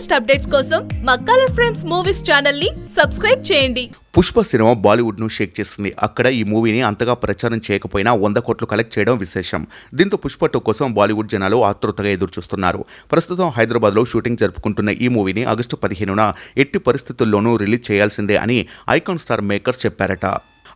Latest updates కోసం మా colour frames movies channel ని సబ్స్క్రైబ్ చేయండి. పుష్ప సినిమా బాలీవుడ్ను షేక్ చేసింది. అక్కడ ఈ మూవీని అంతగా ప్రచారం చేయకపోయినా 100 కోట్లు కలెక్ట్ చేయడం విశేషం. దీంతో పుష్ప 2 కోసం బాలీవుడ్ జనాలు ఆతృతగా ఎదురుచూస్తున్నారు. ప్రస్తుతం హైదరాబాద్లో షూటింగ్ జరుపుకుంటున్న ఈ మూవీని ఆగస్టు 15న ఎట్టి పరిస్థితుల్లోనూ రిలీజ్ చేయాల్సిందే అని ఐకాన్ స్టార్ మేకర్స్ చెప్పారట.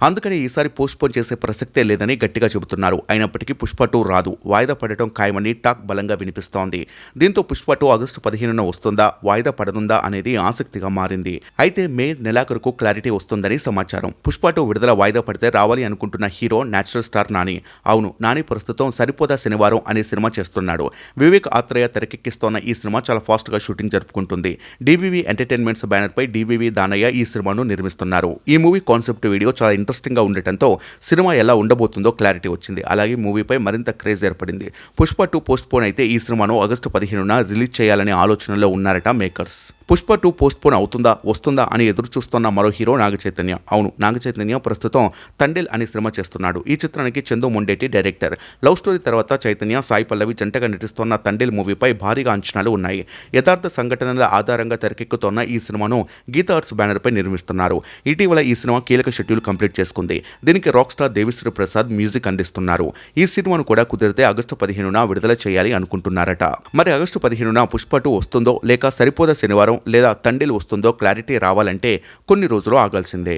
అందుకని ఈసారి పోస్ట్పోన్ చేసే ప్రసక్తే లేదని గట్టిగా చెబుతున్నారు. అయినప్పటికీ పుష్ప 2 రాదు, వాయిదా పడటం ఖాయమని టాక్ బలంగా వినిపిస్తోంది. దీంతో పుష్ప 2 ఆగస్టు 15న వస్తుందా, వాయిదా పడనుందా అనేది ఆసక్తిగా మారింది. అయితే మే నెలాఖరుకు క్లారిటీ వస్తుందని సమాచారం. పుష్ప 2 విడుదల వాయిదా పడితే రావాలి అనుకుంటున్న హీరో నేచురల్ స్టార్ నాని. అవును, నాని ప్రస్తుతం సరిపోదా శనివారం అనే సినిమా చేస్తున్నాడు. వివేక్ ఆత్రేయ తెరకెక్కిస్తోన్న ఈ సినిమా చాలా ఫాస్ట్ గా షూటింగ్ జరుపుకుంటుంది. డివివి ఎంటర్టైన్మెంట్స్ బ్యానర్ పై డివివి దానయ్య ఈ సినిమాను నిర్మిస్తున్నారు. ఈ మూవీ కాన్సెప్ట్ వీడియో చాలా ఇంట్రెస్టింగ్ గా ఉండటంతో సినిమా ఎలా ఉండబోతుందో క్లారిటీ వచ్చింది. అలాగే మూవీపై మరింత క్రేజ్ ఏర్పడింది. పుష్ప 2 పోస్ట్ పోన్ అయితే ఈ సినిమాను ఆగస్టు 15న రిలీజ్ చేయాలనే ఆలోచనలో ఉన్నారట మేకర్స్. పుష్ప 2 పోస్ట్ పోన్ అవుతుందా వస్తుందా అని ఎదురు చూస్తున్న మరో హీరో నాగచైతన్య. అవును, నాగచైతన్య ప్రస్తుతం తండేల్ అనే సినిమా చేస్తున్నాడు. ఈ చిత్రానికి Chandu Mondeti director. Love story తర్వాత చైతన్య, సాయి పల్లవి జంటగా నటిస్తున్న తండేల్ మూవీపై భారీగా అంచనాలు ఉన్నాయి. యథార్థ సంఘటనల ఆధారంగా తెరకెక్కుతోన్న ఈ సినిమాను గీతా ఆర్ట్స్ బ్యానర్ పై నిర్మిస్తున్నారు. ఇటీవల ఈ సినిమా కీలక షెడ్యూల్ కంప్లీట్ చేసుకుంది. దీనికి rock star Devi Sri Prasad music అందిస్తున్నారు. ఈ సినిమాను కూడా కుదిరితే ఆగస్టు 15న విడుదల చేయాలి అనుకుంటున్నారట. మరి ఆగస్టు 15న పుష్ప 2 వస్తుందో లేక సరిపోదా శనివారం లేదా తండేల్ వస్తుందో క్లారిటీ రావాలంటే కొన్ని రోజులు ఆగాల్సిందే.